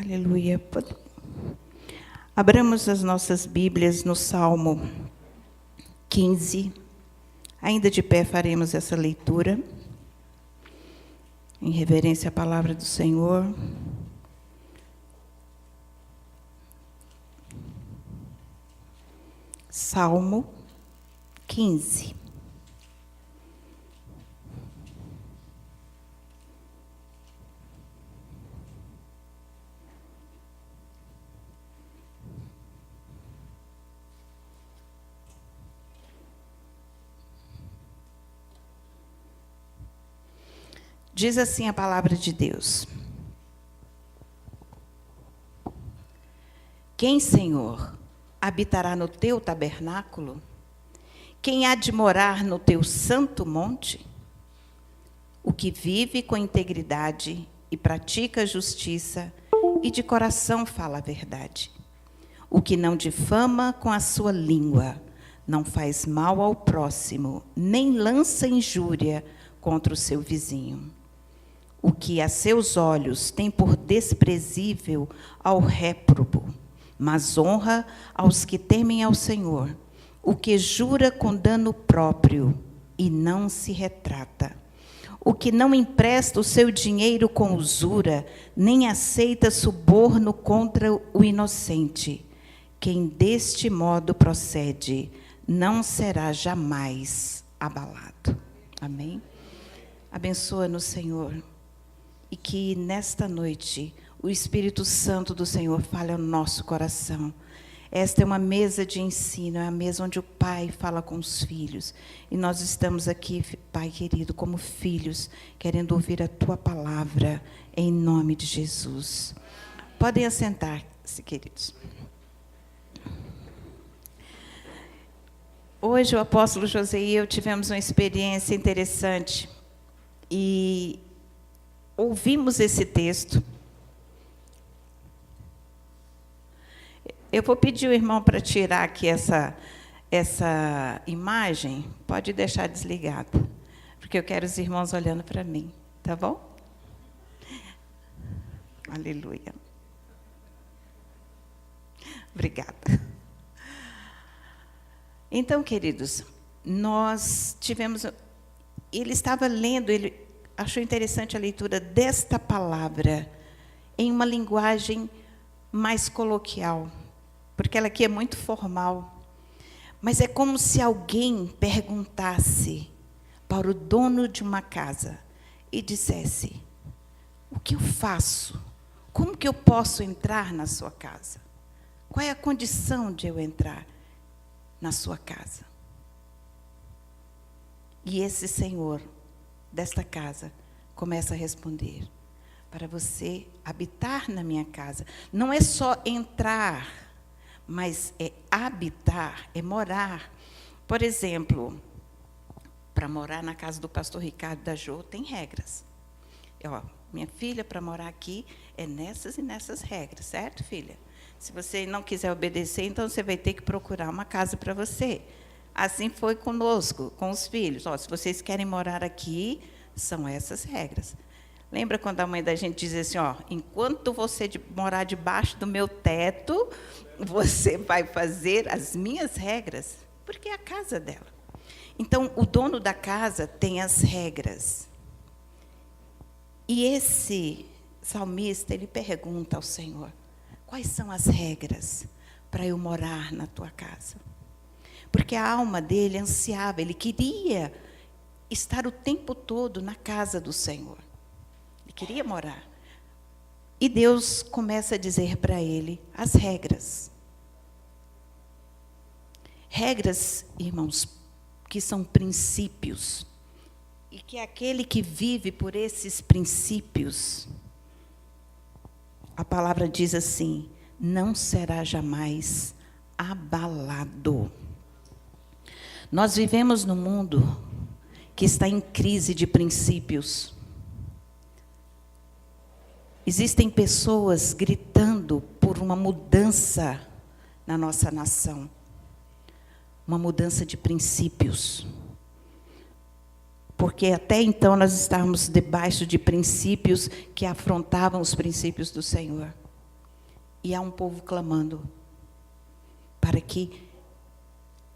Aleluia. Abramos as nossas Bíblias no Salmo 15. Ainda de pé faremos essa leitura, em reverência à palavra do Senhor. Salmo 15. Diz assim a palavra de Deus: Quem, Senhor, habitará no teu tabernáculo? Quem há de morar no teu santo monte? O que vive com integridade e pratica a justiça e de coração fala a verdade. O que não difama com a sua língua, não faz mal ao próximo, nem lança injúria contra o seu vizinho. O que a seus olhos tem por desprezível ao réprobo, mas honra aos que temem ao Senhor. O que jura com dano próprio e não se retrata. O que não empresta o seu dinheiro com usura, nem aceita suborno contra o inocente. Quem deste modo procede, não será jamais abalado. Amém? Abençoa-nos, Senhor. E que nesta noite o Espírito Santo do Senhor fale ao nosso coração. Esta é uma mesa de ensino, é a mesa onde o Pai fala com os filhos. E nós estamos aqui, Pai querido, como filhos, querendo ouvir a Tua palavra, em nome de Jesus. Podem assentar-se, queridos. Hoje o apóstolo José e eu tivemos uma experiência interessante. E ouvimos esse texto. Eu vou pedir o irmão para tirar aqui essa imagem. Pode deixar desligada, porque eu quero os irmãos olhando para mim, tá bom? Aleluia. Obrigada. Então, queridos, nós tivemos... Ele estava lendo, ele achou interessante a leitura desta palavra em uma linguagem mais coloquial, porque ela aqui é muito formal. Mas é como se alguém perguntasse para o dono de uma casa e dissesse: o que eu faço? Como que eu posso entrar na sua casa? Qual é a condição de eu entrar na sua casa? E esse senhor desta casa começa a responder: para você habitar na minha casa, não é só entrar, mas é habitar, é morar. Por exemplo, para morar na casa do pastor Ricardo da Jô, tem regras. Minha filha, para morar aqui, é nessas e nessas regras, certo, filha? Se você não quiser obedecer, então você vai ter que procurar uma casa para você. Assim foi conosco, com os filhos. Se vocês querem morar aqui, são essas regras. Lembra quando a mãe da gente dizia assim, enquanto você morar debaixo do meu teto, você vai fazer as minhas regras, porque é a casa dela. Então, o dono da casa tem as regras. E esse salmista, ele pergunta ao Senhor: quais são as regras para eu morar na tua casa? Porque a alma dele ansiava, ele queria estar o tempo todo na casa do Senhor. Ele queria morar. E Deus começa a dizer para ele as regras. Regras, irmãos, que são princípios. E que aquele que vive por esses princípios, a palavra diz assim: não será jamais abalado. Nós vivemos num mundo que está em crise de princípios. Existem pessoas gritando por uma mudança na nossa nação. Uma mudança de princípios. Porque até então nós estávamos debaixo de princípios que afrontavam os princípios do Senhor. E há um povo clamando para que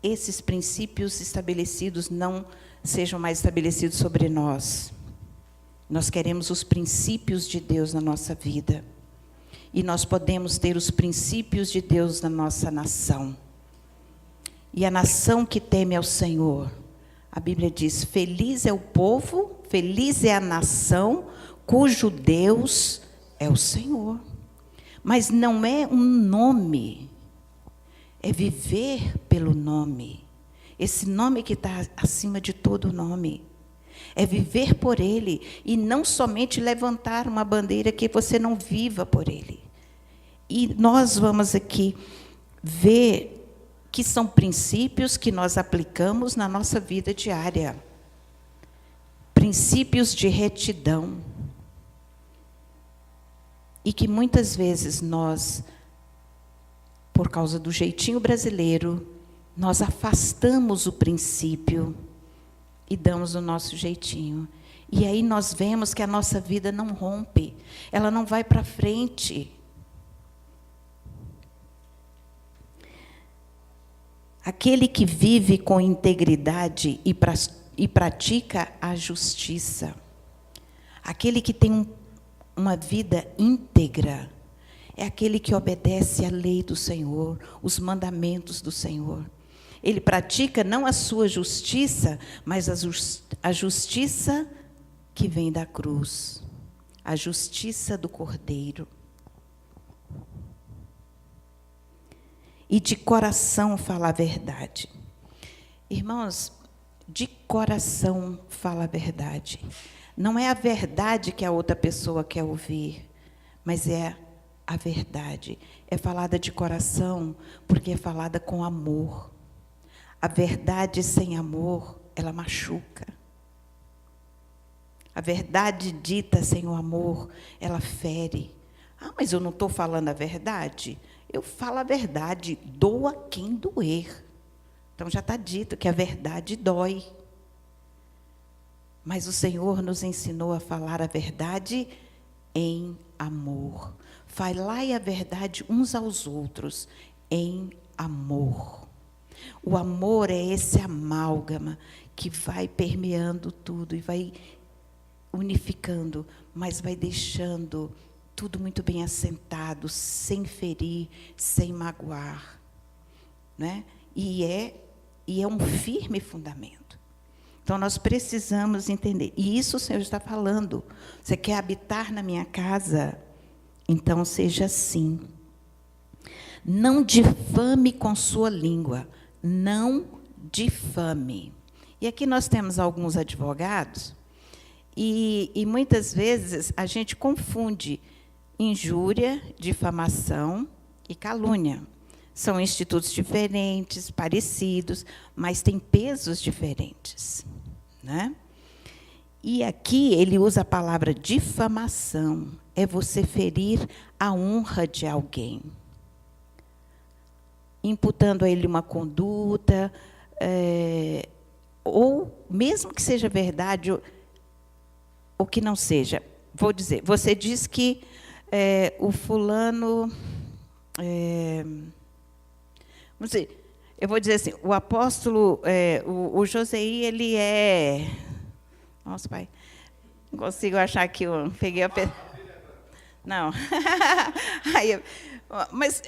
esses princípios estabelecidos não sejam mais estabelecidos sobre nós. Nós queremos os princípios de Deus na nossa vida. E nós podemos ter os princípios de Deus na nossa nação. E a nação que teme ao Senhor, a Bíblia diz, feliz é o povo, feliz é a nação, cujo Deus é o Senhor. Mas não é um nome, é viver pelo nome. Esse nome que está acima de todo nome. É viver por Ele e não somente levantar uma bandeira que você não viva por Ele. E nós vamos aqui ver que são princípios que nós aplicamos na nossa vida diária. Princípios de retidão. E que muitas vezes nós, por causa do jeitinho brasileiro, nós afastamos o princípio e damos o nosso jeitinho. E aí nós vemos que a nossa vida não rompe, ela não vai para frente. Aquele que vive com integridade e pratica a justiça, aquele que tem uma vida íntegra, é aquele que obedece à lei do Senhor, os mandamentos do Senhor. Ele pratica não a sua justiça, mas a justiça que vem da cruz, a justiça do Cordeiro. E de coração fala a verdade. Irmãos, de coração fala a verdade. Não é a verdade que a outra pessoa quer ouvir, mas é a verdade. É falada de coração, porque é falada com amor. A verdade sem amor, ela machuca. A verdade dita sem o amor, ela fere. Ah, mas eu não estou falando a verdade? Eu falo a verdade, doa quem doer. Então já está dito que a verdade dói. Mas o Senhor nos ensinou a falar a verdade em amor. Falai a verdade uns aos outros em amor. O amor é esse amálgama que vai permeando tudo e vai unificando, mas vai deixando tudo muito bem assentado, sem ferir, sem magoar, né? E é um firme fundamento. Então, nós precisamos entender. E isso o Senhor está falando. Você quer habitar na minha casa? Então, seja assim. Não difame com sua língua. Não difame. E aqui nós temos alguns advogados, e muitas vezes a gente confunde injúria, difamação e calúnia. São institutos diferentes, parecidos, mas têm pesos diferentes, né? E aqui ele usa a palavra difamação. É você ferir a honra de alguém, imputando a ele uma conduta, ou mesmo que seja verdade, ou que não seja. Vou dizer, você diz que o fulano... vamos dizer, eu vou dizer assim, o apóstolo, o Joseí, ele é... Nossa, pai, não consigo achar que eu peguei a... Não. Aí, mas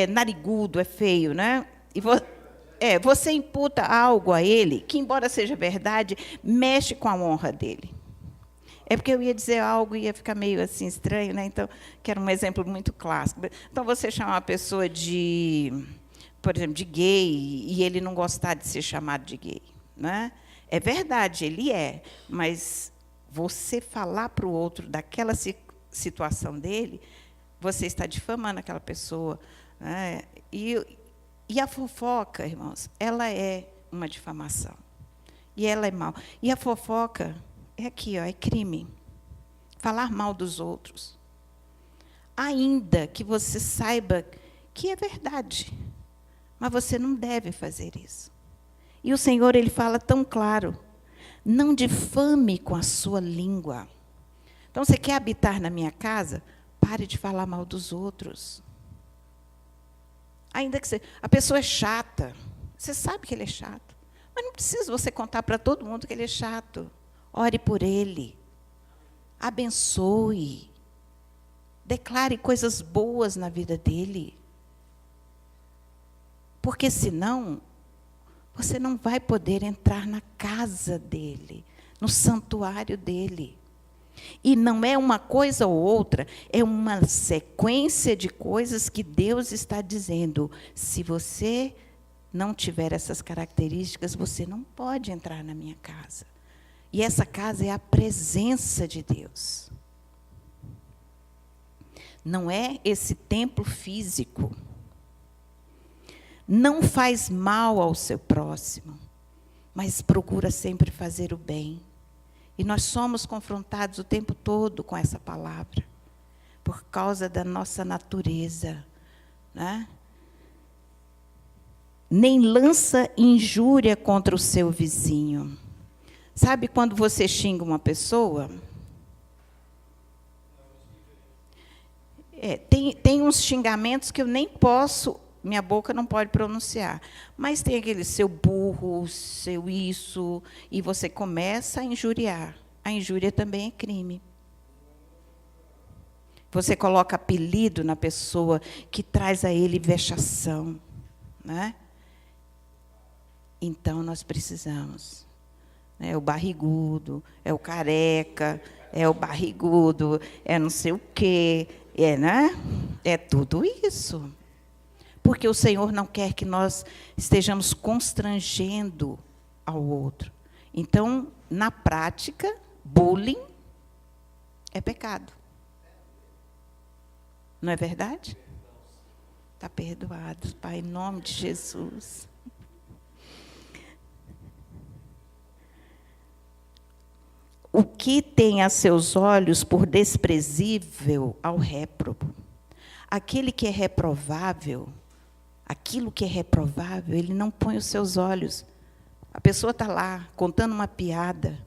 narigudo, é feio, né? E você imputa algo a ele que, embora seja verdade, mexe com a honra dele. É porque eu ia dizer algo e ia ficar meio assim estranho, né? Então, que era um exemplo muito clássico. Então, você chama uma pessoa por exemplo, de gay, e ele não gostar de ser chamado de gay, né? É verdade, ele é, mas você falar para o outro daquela situação dele, você está difamando aquela pessoa, né? E a fofoca, irmãos, ela é uma difamação. E ela é mal. E a fofoca é aqui, ó, é crime. Falar mal dos outros. Ainda que você saiba que é verdade, mas você não deve fazer isso. E o Senhor, ele fala tão claro, não difame com a sua língua. Então, você quer habitar na minha casa? Pare de falar mal dos outros. Ainda que a pessoa é chata, você sabe que ele é chato, mas não precisa você contar para todo mundo que ele é chato. Ore por ele, abençoe, declare coisas boas na vida dele. Porque senão, você não vai poder entrar na casa dele, no santuário dele. E não é uma coisa ou outra, é uma sequência de coisas que Deus está dizendo. Se você não tiver essas características, você não pode entrar na minha casa. E essa casa é a presença de Deus. Não é esse templo físico. Não faz mal ao seu próximo, mas procura sempre fazer o bem. E nós somos confrontados o tempo todo com essa palavra, por causa da nossa natureza, né? Nem lança injúria contra o seu vizinho. Sabe quando você xinga uma pessoa? Tem uns xingamentos que eu nem posso, minha boca não pode pronunciar. Mas tem aquele seu burro, seu isso, e você começa a injuriar. A injúria também é crime. Você coloca apelido na pessoa que traz a ele vexação, né? Então, nós precisamos. É o barrigudo, é o careca, é o barrigudo, é não sei o quê, né? É tudo isso. Porque o Senhor não quer que nós estejamos constrangendo ao outro. Então, na prática, bullying é pecado. Não é verdade? Está perdoado, Pai, em nome de Jesus. O que tem a seus olhos por desprezível ao réprobo? Aquele que é reprovável, aquilo que é reprovável, ele não põe os seus olhos. A pessoa está lá, contando uma piada,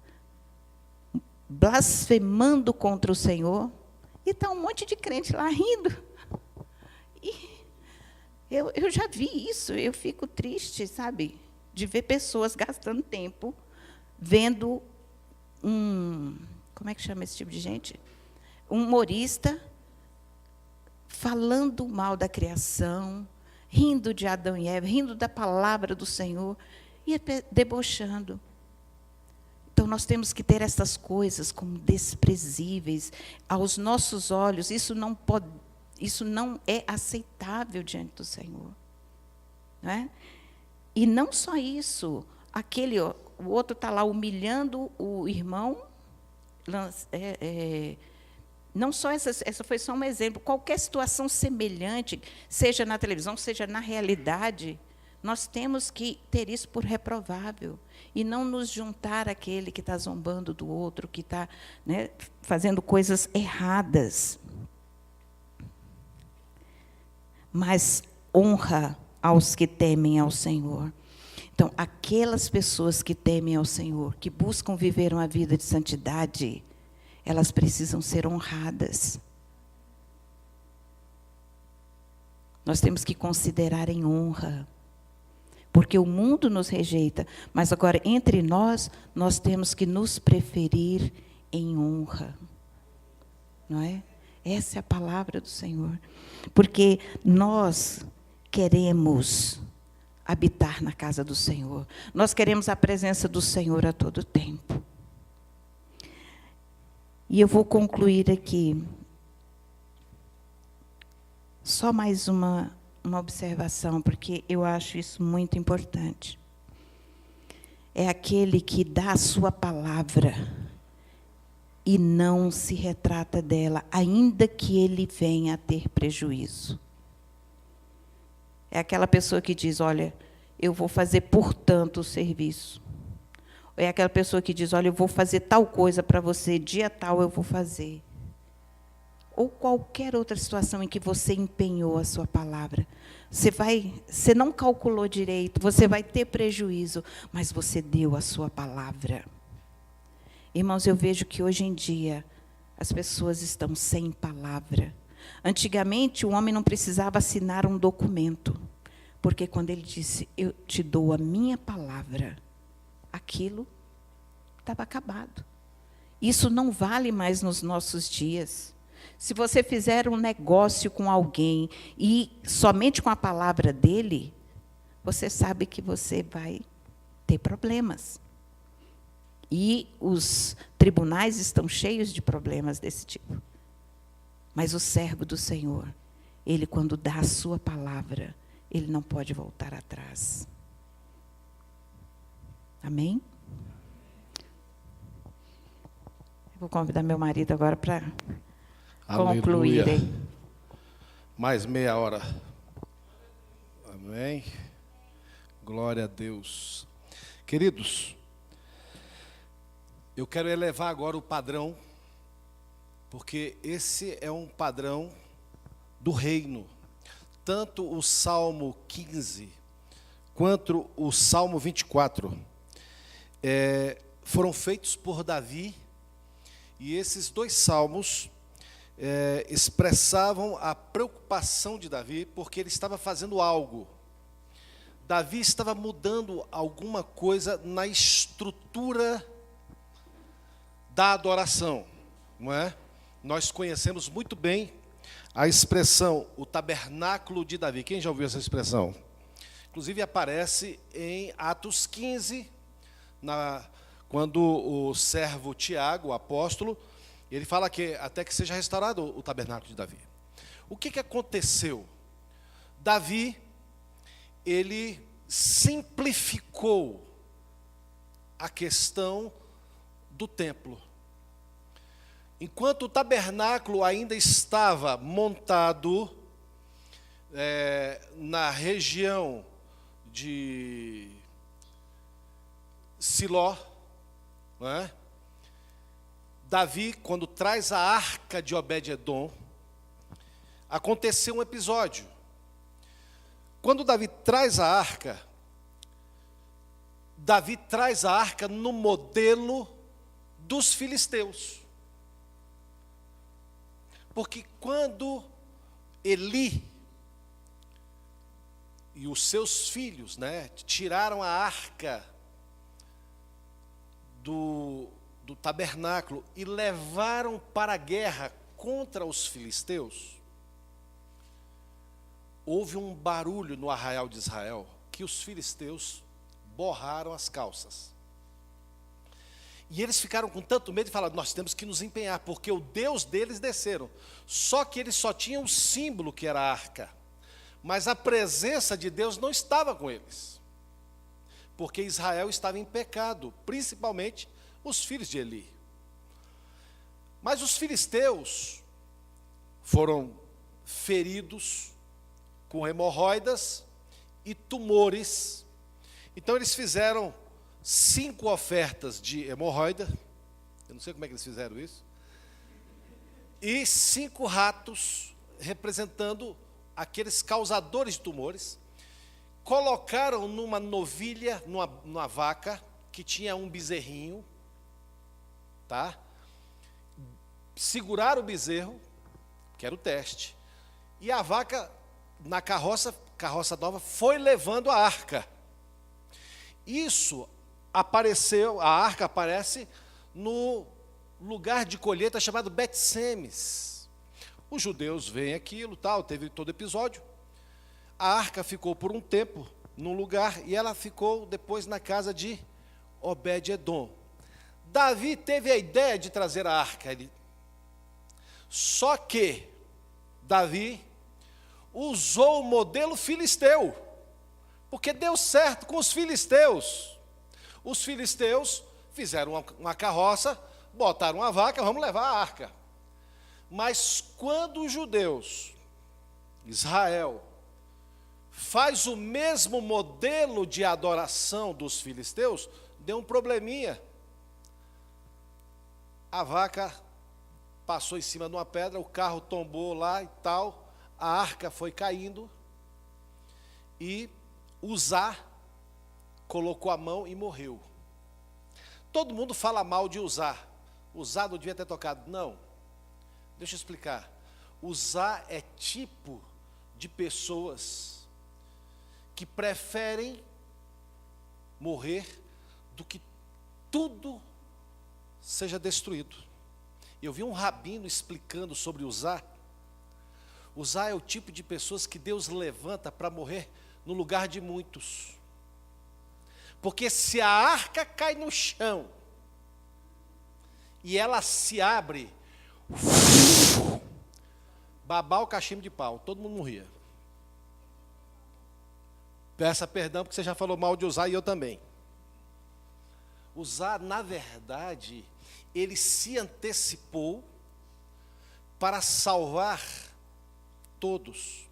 blasfemando contra o Senhor, e está um monte de crente lá rindo. E eu já vi isso, eu fico triste, sabe, de ver pessoas gastando tempo vendo como é que chama esse tipo de gente? Um humorista falando mal da criação, rindo de Adão e Eva, rindo da palavra do Senhor e debochando. Então, nós temos que ter essas coisas como desprezíveis aos nossos olhos. Isso não é aceitável diante do Senhor. Não é? E não só isso, o outro está lá humilhando o irmão. Não só essa foi só um exemplo. Qualquer situação semelhante, seja na televisão, seja na realidade, nós temos que ter isso por reprovável e não nos juntar àquele que está zombando do outro, que está, né, fazendo coisas erradas. Mas honra aos que temem ao Senhor. Então, aquelas pessoas que temem ao Senhor, que buscam viver uma vida de santidade, elas precisam ser honradas. Nós temos que considerar em honra, porque o mundo nos rejeita, mas agora, entre nós, nós temos que nos preferir em honra. Não é? Essa é a palavra do Senhor. Porque nós queremos habitar na casa do Senhor. Nós queremos a presença do Senhor a todo tempo. E eu vou concluir aqui. Só mais uma observação, porque eu acho isso muito importante. É aquele que dá a sua palavra e não se retrata dela, ainda que ele venha a ter prejuízo. É aquela pessoa que diz, olha, eu vou fazer por tanto o serviço. É aquela pessoa que diz, olha, eu vou fazer tal coisa para você, dia tal eu vou fazer. Ou qualquer outra situação em que você empenhou a sua palavra. Você não calculou direito, você vai ter prejuízo, mas você deu a sua palavra. Irmãos, eu vejo que hoje em dia as pessoas estão sem palavra. Antigamente, o homem não precisava assinar um documento. Porque quando ele disse, eu te dou a minha palavra, aquilo estava acabado. Isso não vale mais nos nossos dias. Se você fizer um negócio com alguém e somente com a palavra dele, você sabe que você vai ter problemas. E os tribunais estão cheios de problemas desse tipo. Mas o servo do Senhor, ele, quando dá a sua palavra, ele não pode voltar atrás. Amém? Vou convidar meu marido agora para concluir. Mais meia hora. Amém. Glória a Deus. Queridos, eu quero elevar agora o padrão, porque esse é um padrão do reino. Tanto o Salmo 15, quanto o Salmo 24, foram feitos por Davi, e esses dois salmos expressavam a preocupação de Davi, porque ele estava fazendo algo. Davi estava mudando alguma coisa na estrutura da adoração, não é? Nós conhecemos muito bem a expressão, o tabernáculo de Davi. Quem já ouviu essa expressão? Inclusive aparece em Atos 15, quando o servo Tiago, o apóstolo, ele fala que até que seja restaurado o tabernáculo de Davi. O que aconteceu? Davi, ele simplificou a questão do templo. Enquanto o tabernáculo ainda estava montado na região de Siló, não é? Davi, quando traz a arca de Obed-edom, aconteceu um episódio. Quando Davi traz a arca no modelo dos filisteus. Porque quando Eli e os seus filhos, tiraram a arca do tabernáculo e levaram para a guerra contra os filisteus, houve um barulho no arraial de Israel, que os filisteus borraram as calças. E eles ficaram com tanto medo e falaram, nós temos que nos empenhar, porque o Deus deles desceram. Só que eles só tinham um símbolo, que era a arca. Mas a presença de Deus não estava com eles. Porque Israel estava em pecado, principalmente os filhos de Eli. Mas os filisteus foram feridos com hemorroidas e tumores. Então eles fizeram 5 ofertas de hemorroida, eu não sei como é que eles fizeram isso, e 5 ratos, representando aqueles causadores de tumores, colocaram numa novilha, numa vaca, que tinha um bezerrinho, tá? Seguraram o bezerro, que era o teste, e a vaca, na carroça nova, foi levando a arca. Isso apareceu, a arca aparece no lugar de colheita chamado Bet-Semes. Os judeus veem aquilo, teve todo episódio. A arca ficou por um tempo num lugar e ela ficou depois na casa de Obed-edom. Davi teve a ideia de trazer a arca. Só que Davi usou o modelo filisteu, porque deu certo com os filisteus. Os filisteus fizeram uma carroça, botaram uma vaca, vamos levar a arca. Mas quando os judeus, Israel, faz o mesmo modelo de adoração dos filisteus, deu um probleminha. A vaca passou em cima de uma pedra, o carro tombou lá e tal, a arca foi caindo, e Uzá colocou a mão e morreu. Todo mundo fala mal de Uzá. Uzá não devia ter tocado. Não. Deixa eu explicar. Uzá é tipo de pessoas que preferem morrer do que tudo seja destruído. Eu vi um rabino explicando sobre Uzá. Uzá é o tipo de pessoas que Deus levanta para morrer no lugar de muitos. Porque se a arca cai no chão e ela se abre, babar o cachimbo de pau, todo mundo morria. Peça perdão porque você já falou mal de Uzá e eu também. Uzá, na verdade, ele se antecipou para salvar todos.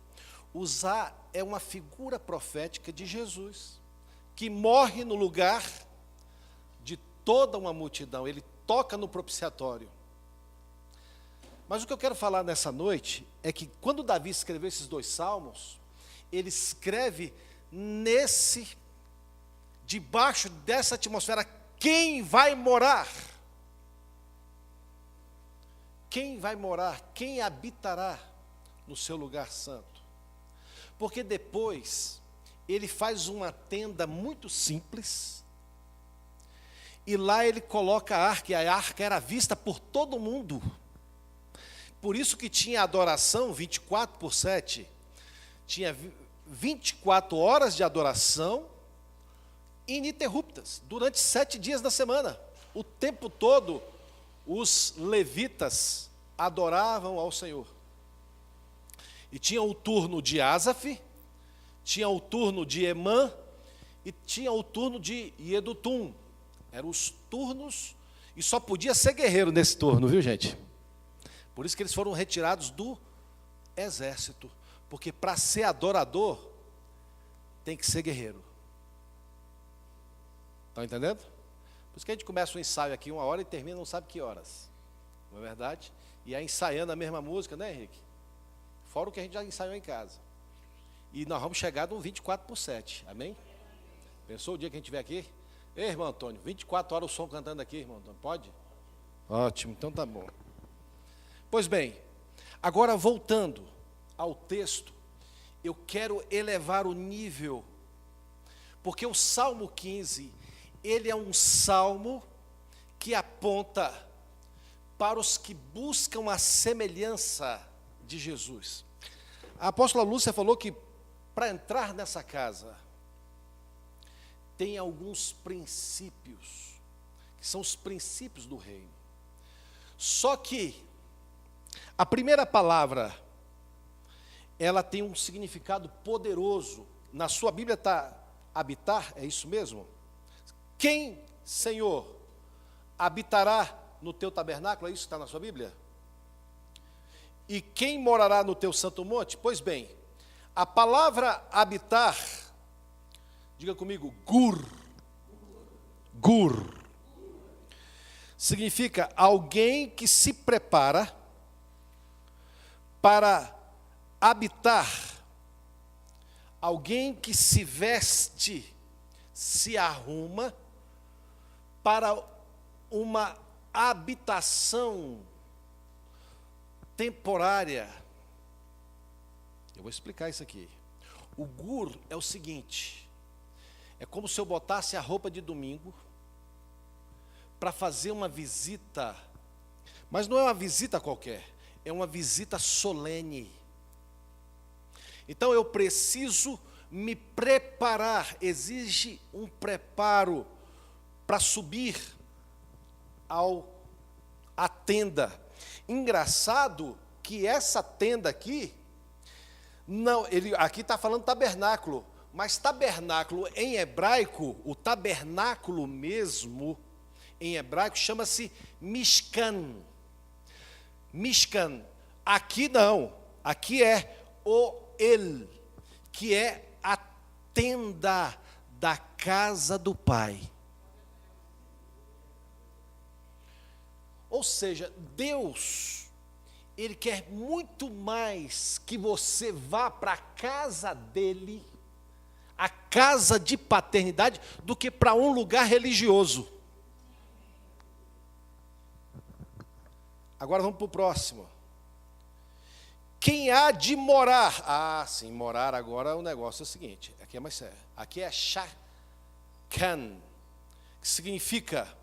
Uzá é uma figura profética de Jesus, que morre no lugar de toda uma multidão. Ele toca no propiciatório. Mas o que eu quero falar nessa noite é que quando Davi escreveu esses 2 salmos, ele escreve debaixo dessa atmosfera, quem vai morar? Quem vai morar? Quem habitará no seu lugar santo? Porque depois ele faz uma tenda muito simples e lá ele coloca a arca, e a arca era vista por todo mundo. Por isso que tinha adoração 24/7, tinha 24 horas de adoração ininterruptas, durante 7 dias da semana. O tempo todo, os levitas adoravam ao Senhor. E tinha o turno de Asaf, tinha o turno de Emã, e tinha o turno de Yedutum. Eram os turnos, e só podia ser guerreiro nesse turno, viu, gente? Por isso que eles foram retirados do exército. Porque para ser adorador, tem que ser guerreiro. Estão entendendo? Por isso que a gente começa um ensaio aqui 1 hora e termina não sabe que horas. Não é verdade? E aí ensaiando a mesma música, né, Henrique? Fora o que a gente já ensaiou em casa. E nós vamos chegar no 24/7. Amém? Pensou o dia que a gente estiver aqui? Ei, irmão Antônio, 24 horas o som cantando aqui, irmão Antônio. Pode? Ótimo, então tá bom. Pois bem, agora voltando ao texto, eu quero elevar o nível, porque o Salmo 15, ele é um salmo que aponta para os que buscam a semelhança de Jesus. A apóstola Lúcia falou que para entrar nessa casa, tem alguns princípios, que são os princípios do reino. Só que a primeira palavra, ela tem um significado poderoso. Na sua Bíblia está habitar, é isso mesmo? Quem, Senhor, habitará no teu tabernáculo? É isso que está na sua Bíblia? E quem morará no teu santo monte? Pois bem, a palavra habitar, diga comigo, gur, significa alguém que se prepara para habitar, alguém que se veste, se arruma para uma habitação temporária. Eu vou explicar isso aqui. O gur é o seguinte, é como se eu botasse a roupa de domingo para fazer uma visita, mas não é uma visita qualquer, é uma visita solene. Então eu preciso me preparar, exige um preparo para subir à tenda. Engraçado que essa tenda aqui, não, aqui está falando tabernáculo, mas tabernáculo em hebraico, o tabernáculo mesmo, em hebraico, chama-se Mishkan. Mishkan. Aqui não, aqui é Oel, que é a tenda da casa do Pai. Ou seja, Deus, Ele quer muito mais que você vá para a casa dEle, a casa de paternidade, do que para um lugar religioso. Agora vamos para o próximo. Quem há de morar? Ah, sim, morar agora o negócio é o seguinte, aqui é mais sério. Aqui é shakan, que significa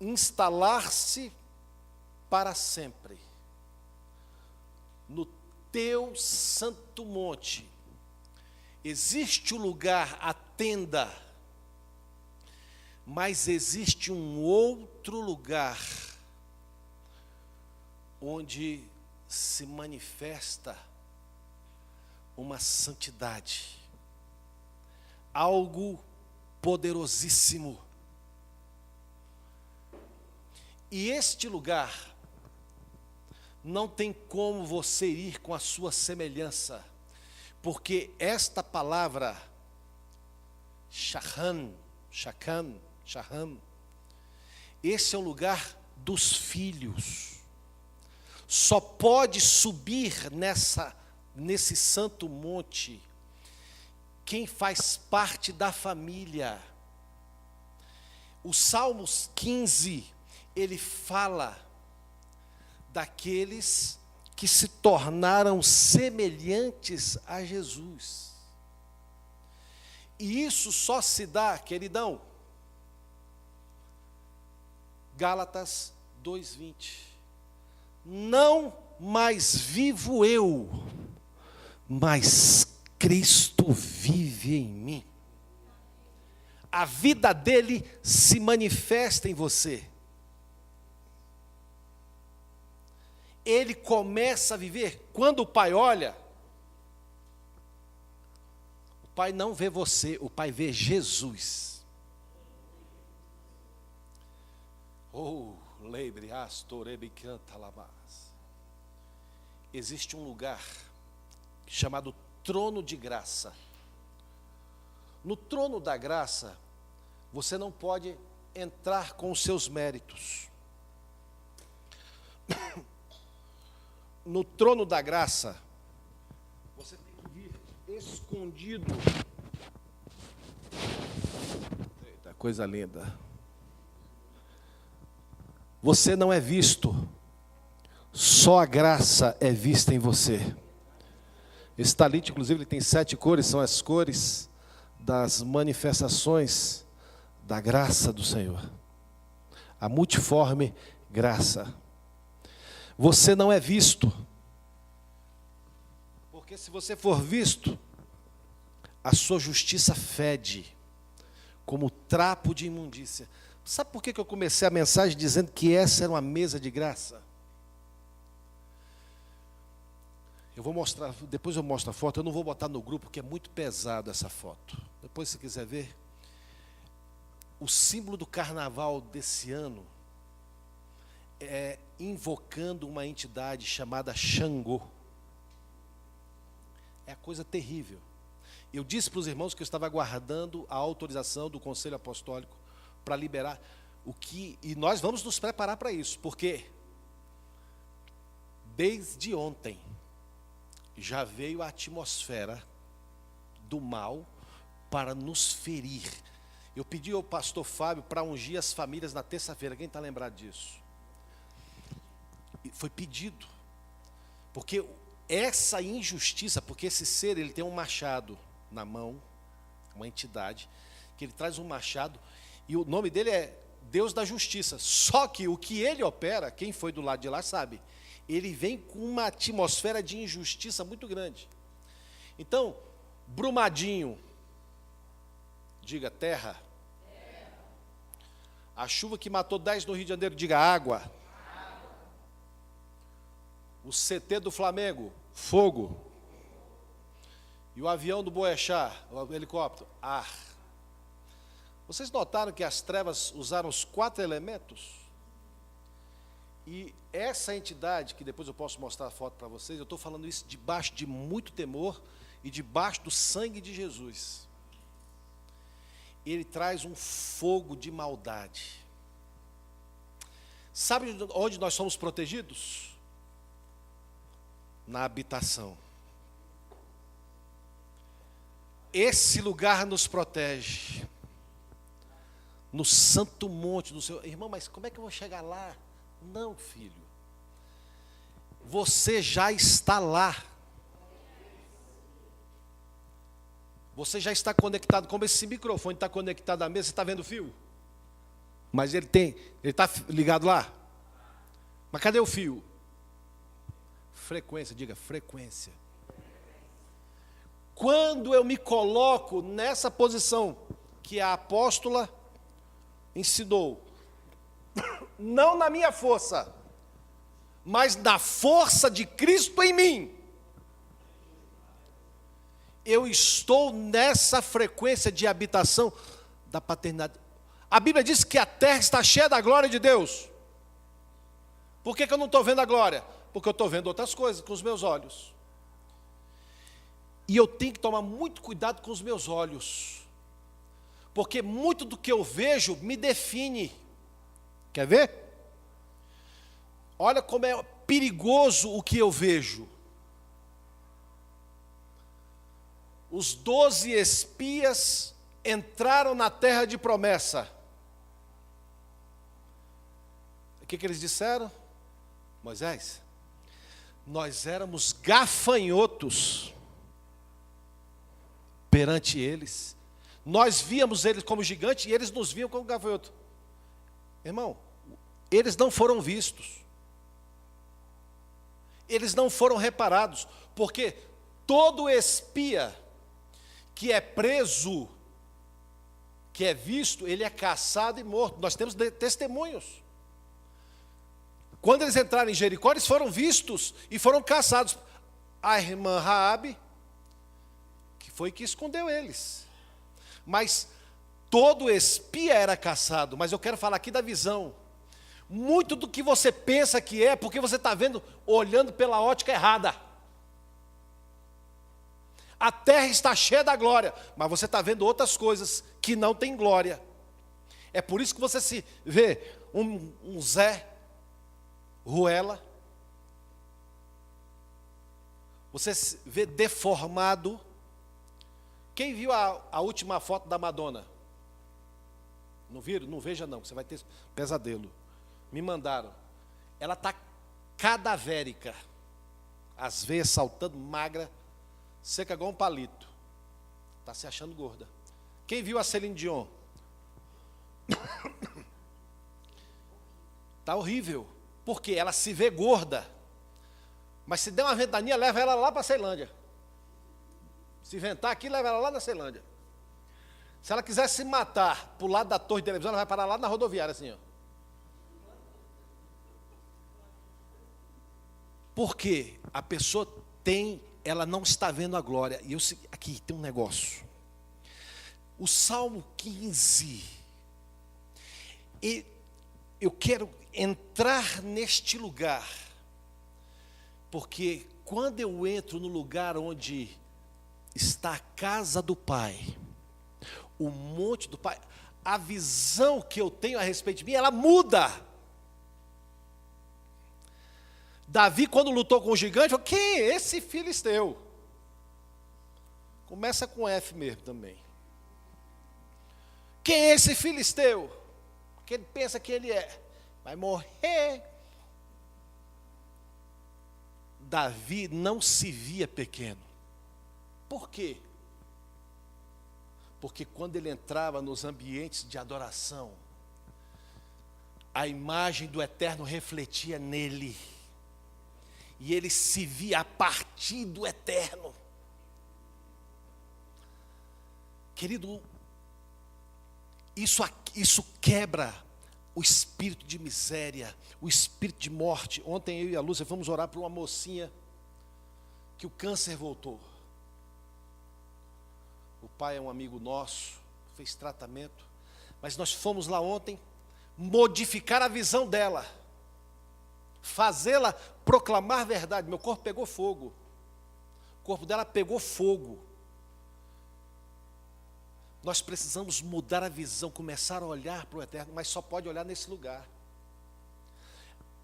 instalar-se para sempre no teu santo monte. Existe o lugar, a tenda, mas existe um outro lugar onde se manifesta uma santidade, algo poderosíssimo. E este lugar não tem como você ir com a sua semelhança, porque esta palavra, shakan, esse é o lugar dos filhos. Só pode subir nesse santo monte quem faz parte da família. O Salmos 15, ele fala daqueles que se tornaram semelhantes a Jesus. E isso só se dá, queridão, Gálatas 2:20. Não mais vivo eu, mas Cristo vive em mim. A vida dele se manifesta em você. Ele começa a viver. Quando o Pai olha, o Pai não vê você, o Pai vê Jesus. Oh, leibre, astorebi, canta, labás. Existe um lugar chamado trono de graça. No trono da graça, você não pode entrar com os seus méritos. No trono da graça, você tem que vir escondido. Eita, coisa linda. Você não é visto, só a graça é vista em você. Esse talite, inclusive, ele tem 7 cores, são as cores das manifestações da graça do Senhor. A multiforme graça. Você não é visto, porque se você for visto, a sua justiça fede como trapo de imundícia. Sabe por que eu comecei a mensagem dizendo que essa era uma mesa de graça? Eu vou mostrar, depois eu mostro a foto, eu não vou botar no grupo, porque é muito pesado essa foto. Depois, se quiser ver, o símbolo do carnaval desse ano é invocando uma entidade chamada Xangô. É coisa terrível. Eu disse para os irmãos que eu estava aguardando a autorização do Conselho Apostólico para liberar e nós vamos nos preparar para isso, porque desde ontem já veio a atmosfera do mal para nos ferir. Eu pedi ao pastor Fábio para ungir as famílias na terça-feira. Quem está lembrado disso? E foi pedido, porque essa injustiça, porque esse ser, ele tem um machado na mão, uma entidade, que ele traz um machado, e o nome dele é Deus da Justiça. Só que o que ele opera, quem foi do lado de lá sabe, ele vem com uma atmosfera de injustiça muito grande. Então, Brumadinho, diga terra. A chuva que matou 10 no Rio de Janeiro, diga água. O CT do Flamengo, fogo. E o avião do Boechat, o helicóptero, ar. Vocês notaram que as trevas usaram os 4 elementos? E essa entidade, que depois eu posso mostrar a foto para vocês, eu estou falando isso debaixo de muito temor e debaixo do sangue de Jesus. Ele traz um fogo de maldade. Sabe onde nós somos protegidos? Na habitação. Esse lugar nos protege. No santo monte do Senhor. Irmão, mas como é que eu vou chegar lá? Não, filho. você já está lá. Você já está conectado, como esse microfone está conectado à mesa, você está vendo o fio? Mas ele está ligado lá? Mas cadê o fio? Frequência, diga frequência. Quando eu me coloco nessa posição que a apóstola ensinou, não na minha força, mas na força de Cristo em mim, eu estou nessa frequência de habitação da paternidade. A Bíblia diz que a terra está cheia da glória de Deus. Por que eu não estou vendo a glória? Porque eu estou vendo outras coisas com os meus olhos. E eu tenho que tomar muito cuidado com os meus olhos, porque muito do que eu vejo me define. Quer ver? Olha como é perigoso o que eu vejo. Os 12 espias entraram na terra de promessa. O que eles disseram? Moisés, nós éramos gafanhotos perante eles. Nós víamos eles como gigantes e eles nos viam como gafanhoto. Irmão, eles não foram vistos. Eles não foram reparados, porque todo espia que é preso, que é visto, ele é caçado e morto. Nós temos testemunhos. Quando eles entraram em Jericó, eles foram vistos e foram caçados. A irmã Raabe, que foi que escondeu eles. Mas todo espia era caçado. Mas eu quero falar aqui da visão. Muito do que você pensa que é, porque você está vendo, olhando pela ótica errada. A terra está cheia da glória, mas você está vendo outras coisas que não têm glória. É por isso que você se vê um Zé Ruela, você se vê deformado. Quem viu a última foto da Madonna? Não viram? Não veja não, que você vai ter pesadelo. Me mandaram. Ela está cadavérica, as veias saltando, magra, seca igual um palito. Está se achando gorda. Quem viu a Celine Dion? Está horrível. Porque ela se vê gorda. Mas se der uma ventania, leva ela lá para a Ceilândia. Se ventar aqui, leva ela lá na Ceilândia. Se ela quiser se matar para o lado da torre de televisão, ela vai parar lá na rodoviária, assim, ó. Porque a pessoa ela não está vendo a glória. E aqui tem um negócio. O Salmo 15. Eu quero entrar neste lugar, porque quando eu entro no lugar onde está a casa do Pai, o monte do Pai, a visão que eu tenho a respeito de mim, ela muda. Davi, quando lutou com o gigante, falou: quem é esse filisteu? Começa com F mesmo também. Quem é esse filisteu? Que ele pensa que ele é. Vai morrer. Davi não se via pequeno. Por quê? Porque quando ele entrava nos ambientes de adoração, a imagem do Eterno refletia nele. E ele se via a partir do Eterno. Querido, isso quebra o espírito de miséria, o espírito de morte. Ontem eu e a Lúcia fomos orar por uma mocinha que o câncer voltou. O pai é um amigo nosso, fez tratamento, mas nós fomos lá ontem modificar a visão dela, fazê-la proclamar verdade. Meu corpo pegou fogo, o corpo dela pegou fogo. Nós precisamos mudar a visão, começar a olhar para o Eterno, mas só pode olhar nesse lugar.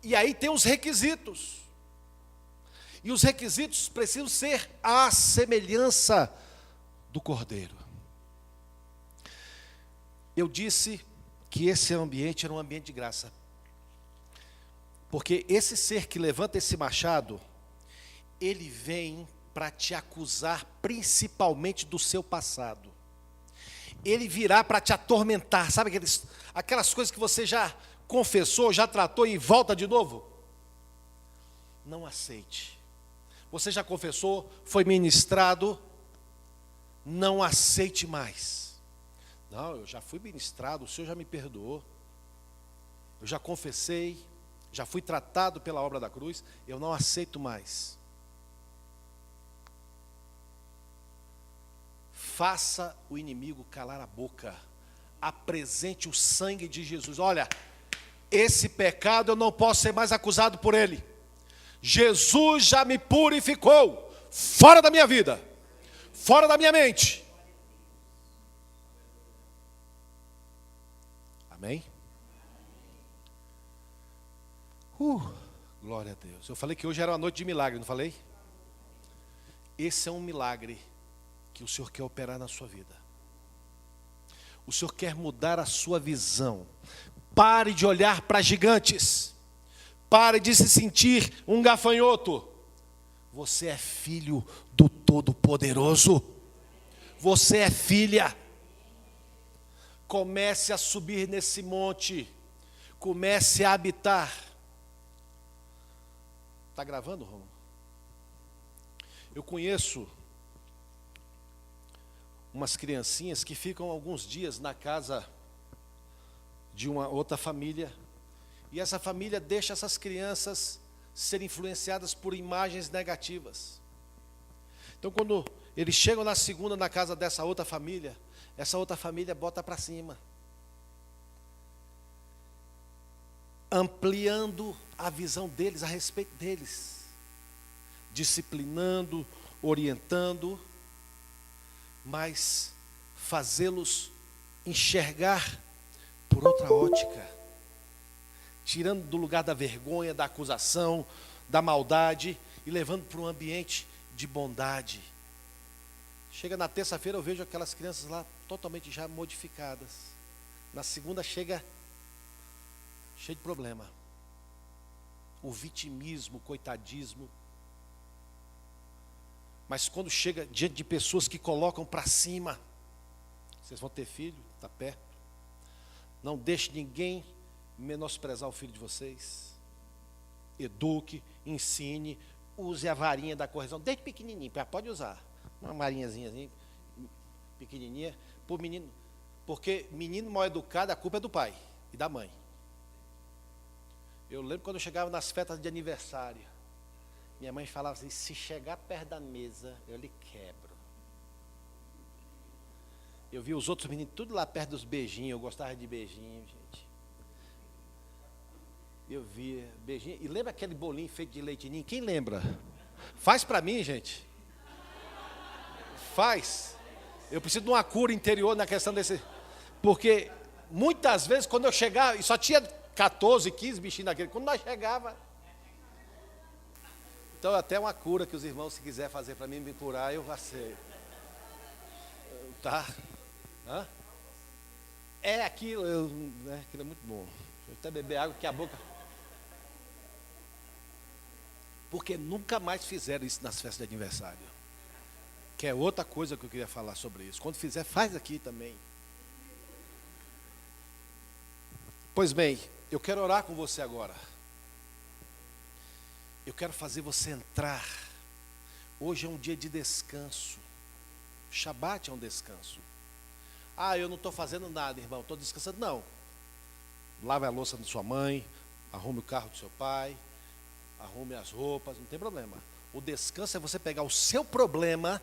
E aí tem os requisitos. E os requisitos precisam ser a semelhança do Cordeiro. Eu disse que esse ambiente era um ambiente de graça. Porque esse ser que levanta esse machado, ele vem para te acusar principalmente do seu passado. Ele virá para te atormentar, sabe aquelas coisas que você já confessou, já tratou e volta de novo? Não aceite. Você já confessou, foi ministrado, não aceite mais. Não, eu já fui ministrado, o Senhor já me perdoou. Eu já confessei, já fui tratado pela obra da cruz, eu não aceito mais. Faça o inimigo calar a boca. Apresente o sangue de Jesus. Olha, esse pecado eu não posso ser mais acusado por ele. Jesus já me purificou. Fora da minha vida. Fora da minha mente. Amém? Glória a Deus. Eu falei que hoje era uma noite de milagre, não falei? Esse é um milagre que o Senhor quer operar na sua vida. O Senhor quer mudar a sua visão. Pare de olhar para gigantes. Pare de se sentir um gafanhoto. Você é filho do Todo-Poderoso. Você é filha. Comece a subir nesse monte. Comece a habitar. Está gravando, Romulo? Eu conheço umas criancinhas que ficam alguns dias na casa de uma outra família, e essa família deixa essas crianças serem influenciadas por imagens negativas. Então, quando eles chegam na segunda na casa dessa outra família, essa outra família bota para cima, ampliando a visão deles a respeito deles, disciplinando, orientando, mas fazê-los enxergar por outra ótica, tirando do lugar da vergonha, da acusação, da maldade e levando para um ambiente de bondade. Chega na terça-feira, eu vejo aquelas crianças lá totalmente já modificadas. Na segunda chega cheio de problema. O vitimismo, o coitadismo. Mas quando chega diante de pessoas que colocam para cima, vocês vão ter filho, está perto. Não deixe ninguém menosprezar o filho de vocês. Eduque, ensine, use a varinha da correção, desde pequenininho, pode usar. Uma varinhazinha assim, pequenininha, por menino, porque menino mal educado, a culpa é do pai e da mãe. Eu lembro quando eu chegava nas festas de aniversário, minha mãe falava assim: se chegar perto da mesa, eu lhe quebro. Eu vi os outros meninos tudo lá perto dos beijinhos, eu gostava de beijinho, gente. Eu via beijinho, e lembra aquele bolinho feito de leite ninho? Quem lembra? Faz para mim, gente. Faz. Eu preciso de uma cura interior na questão desse, porque muitas vezes quando eu chegava, e só tinha 14, 15 bichinhos daquele, quando nós chegava. Então até uma cura que os irmãos, se quiser fazer para mim, me curar, eu aceito. Tá? Hã? É aquilo, aquilo é muito bom. Eu até beber água que a boca. Porque nunca mais fizeram isso nas festas de aniversário. Que é outra coisa que eu queria falar sobre isso. Quando fizer, faz aqui também. Pois bem, eu quero orar com você agora. Eu quero fazer você entrar. Hoje é um dia de descanso. Shabat é um descanso. Ah, eu não estou fazendo nada, irmão, estou descansando. Não. Lave a louça da sua mãe, arrume o carro do seu pai, arrume as roupas, não tem problema. O descanso é você pegar o seu problema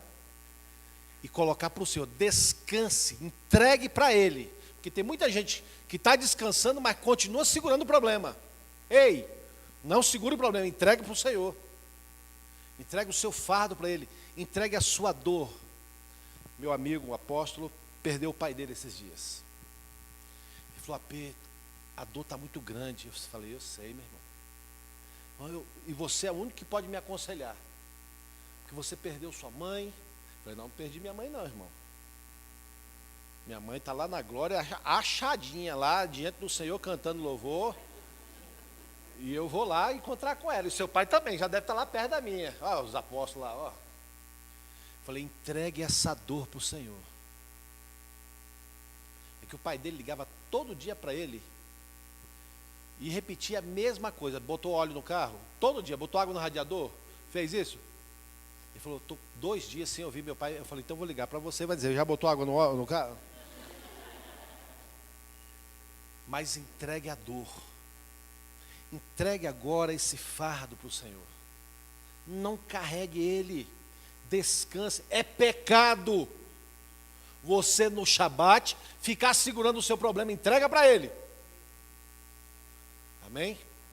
e colocar para o Senhor. Descanse, entregue para Ele. Porque tem muita gente que está descansando, mas continua segurando o problema. Ei, não segure o problema, entregue para o Senhor. Entregue o seu fardo para Ele. Entregue a sua dor. Meu amigo, o apóstolo, perdeu o pai dele esses dias. Ele falou: a dor está muito grande. Eu falei: eu sei, meu irmão. E você é o único que pode me aconselhar. Porque você perdeu sua mãe. Eu falei: não perdi minha mãe não, irmão. Minha mãe está lá na glória, achadinha lá, diante do Senhor, cantando louvor. E eu vou lá encontrar com ela. E seu pai também, já deve estar lá perto da minha. Ó, os apóstolos lá, ó. Falei, entregue essa dor para o Senhor. É que o pai dele ligava todo dia para ele e repetia a mesma coisa. Botou óleo no carro, todo dia, botou água no radiador, fez isso. Ele falou, estou 2 dias sem ouvir meu pai. Eu falei, então vou ligar para você, vai dizer, já botou água no carro? Mas entregue a dor. Entregue agora esse fardo para o Senhor. Não carregue ele. Descanse. É pecado você no Shabat ficar segurando o seu problema. Entrega para ele. Amém?